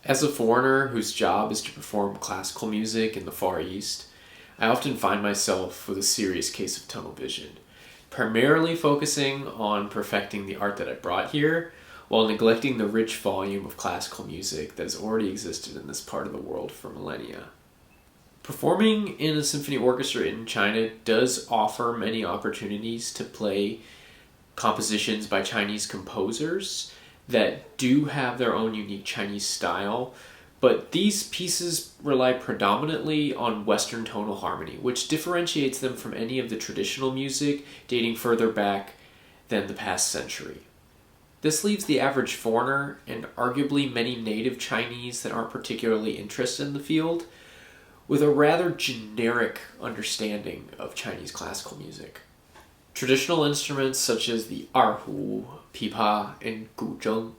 As a foreigner whose job is to perform classical music in the Far East, I often find myself with a serious case of tunnel vision, primarily focusing on perfecting the art that I brought here, while neglecting the rich volume of classical music that has already existed in this part of the world for millennia. Performing in a symphony orchestra in China does offer many opportunities to play compositions by Chinese composers that do have their own unique Chinese style, but these pieces rely predominantly on Western tonal harmony, which differentiates them from any of the traditional music dating further back than the past century. This leaves the average foreigner, and arguably many native Chinese that aren't particularly interested in the field, with a rather generic understanding of Chinese classical music. Traditional instruments such as the erhu, pipa, and guzheng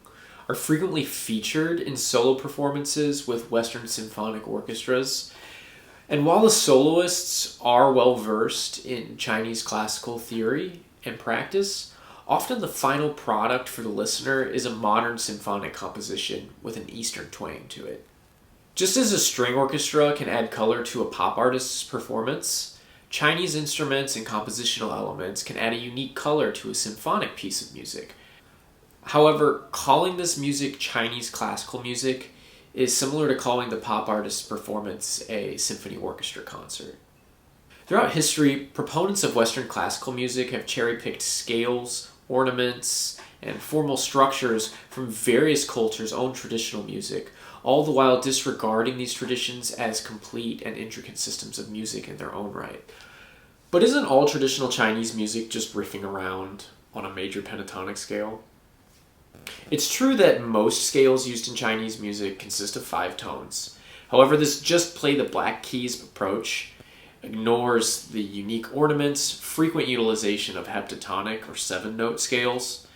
are frequently featured in solo performances with Western symphonic orchestras. And while the soloists are well versed in Chinese classical theory and practice, often the final product for the listener is a modern symphonic composition with an Eastern twang to it. Just as a string orchestra can add color to a pop artist's performance, Chinese instruments and compositional elements can add a unique color to a symphonic piece of music. However, calling this music Chinese classical music is similar to calling the pop artist's performance a symphony orchestra concert. Throughout history, proponents of Western classical music have cherry-picked scales, ornaments, and formal structures from various cultures' own traditional music, all the while disregarding these traditions as complete and intricate systems of music in their own right. But isn't all traditional Chinese music just riffing around on a major pentatonic scale? It's true that most scales used in Chinese music consist of 5 tones. However, this just play the black keys approach ignores the unique ornaments, frequent utilization of heptatonic or 7-note scales,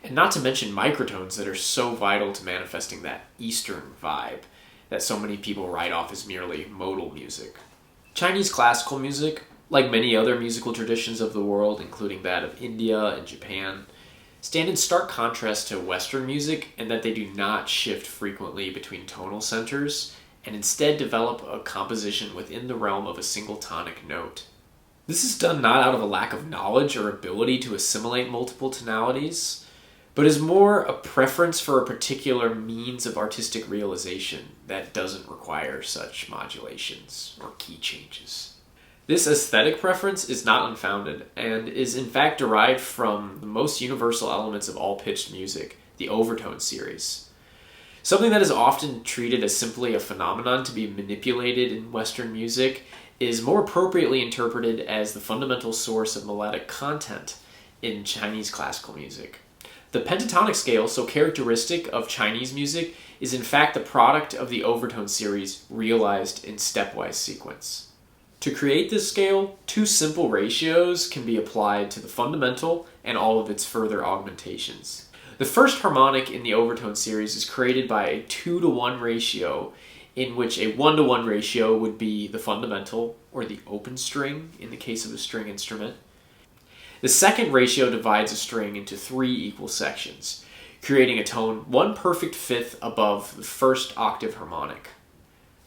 and not to mention microtones that are so vital to manifesting that Eastern vibe that so many people write off as merely modal music. Chinese classical music, like many other musical traditions of the world, including that of India and Japan, stand in stark contrast to Western music in that they do not shift frequently between tonal centers and instead develop a composition within the realm of a single tonic note. This is done not out of a lack of knowledge or ability to assimilate multiple tonalities, but is more a preference for a particular means of artistic realization that doesn't require such modulations or key changes. This aesthetic preference is not unfounded and is in fact derived from the most universal elements of all pitched music, the overtone series. Something that is often treated as simply a phenomenon to be manipulated in Western music is more appropriately interpreted as the fundamental source of melodic content in Chinese classical music. The pentatonic scale, so characteristic of Chinese music, is in fact the product of the overtone series realized in stepwise sequence. To create this scale, 2 simple ratios can be applied to the fundamental and all of its further augmentations. The first harmonic in the overtone series is created by a 2-to-1 ratio, in which a 1-to-1 ratio would be the fundamental, or the open string in the case of a string instrument. The second ratio divides a string into 3 equal sections, creating a tone 1 perfect fifth above the first octave harmonic.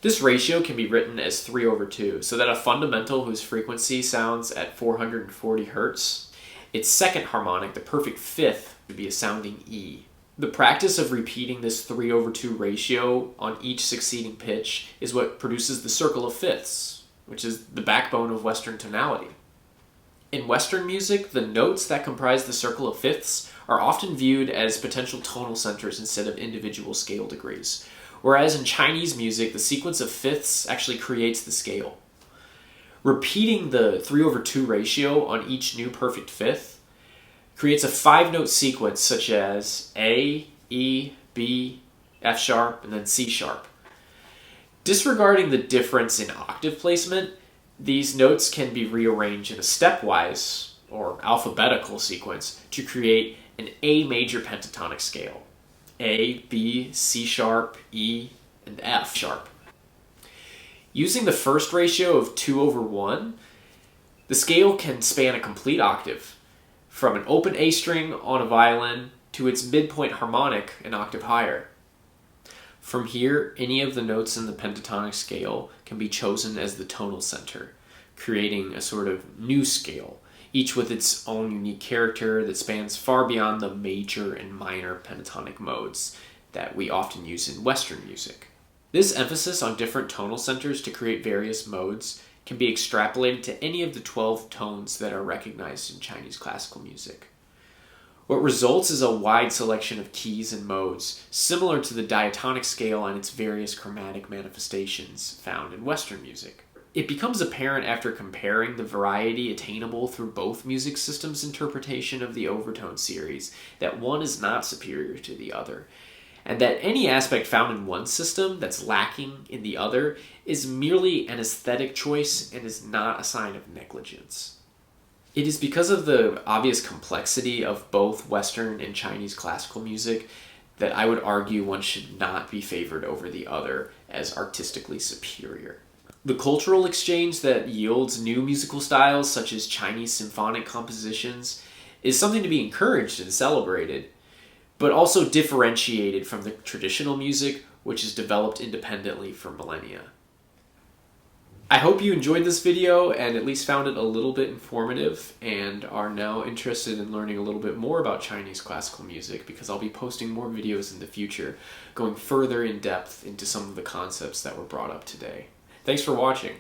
This ratio can be written as 3/2, so that a fundamental whose frequency sounds at 440 Hz, its second harmonic, the perfect fifth, would be a sounding E. The practice of repeating this 3/2 ratio on each succeeding pitch is what produces the circle of fifths, which is the backbone of Western tonality. In Western music, the notes that comprise the circle of fifths are often viewed as potential tonal centers instead of individual scale degrees, whereas in Chinese music, the sequence of fifths actually creates the scale. Repeating the 3/2 ratio on each new perfect fifth creates a 5-note sequence such as A, E, B, F sharp, and then C sharp. Disregarding the difference in octave placement, these notes can be rearranged in a stepwise or alphabetical sequence to create an A major pentatonic scale. A, B, C sharp, E, and F sharp. Using the first ratio of 2/1, the scale can span a complete octave, from an open A string on a violin to its midpoint harmonic an octave higher. From here, any of the notes in the pentatonic scale can be chosen as the tonal center, creating a sort of new scale, each with its own unique character that spans far beyond the major and minor pentatonic modes that we often use in Western music. This emphasis on different tonal centers to create various modes can be extrapolated to any of the 12 tones that are recognized in Chinese classical music. What results is a wide selection of keys and modes, similar to the diatonic scale and its various chromatic manifestations found in Western music. It becomes apparent after comparing the variety attainable through both music systems' interpretation of the overtone series that one is not superior to the other, and that any aspect found in one system that's lacking in the other is merely an aesthetic choice and is not a sign of negligence. It is because of the obvious complexity of both Western and Chinese classical music that I would argue one should not be favored over the other as artistically superior. The cultural exchange that yields new musical styles, such as Chinese symphonic compositions, is something to be encouraged and celebrated, but also differentiated from the traditional music, which is developed independently for millennia. I hope you enjoyed this video and at least found it a little bit informative and are now interested in learning a little bit more about Chinese classical music, because I'll be posting more videos in the future going further in depth into some of the concepts that were brought up today. Thanks for watching.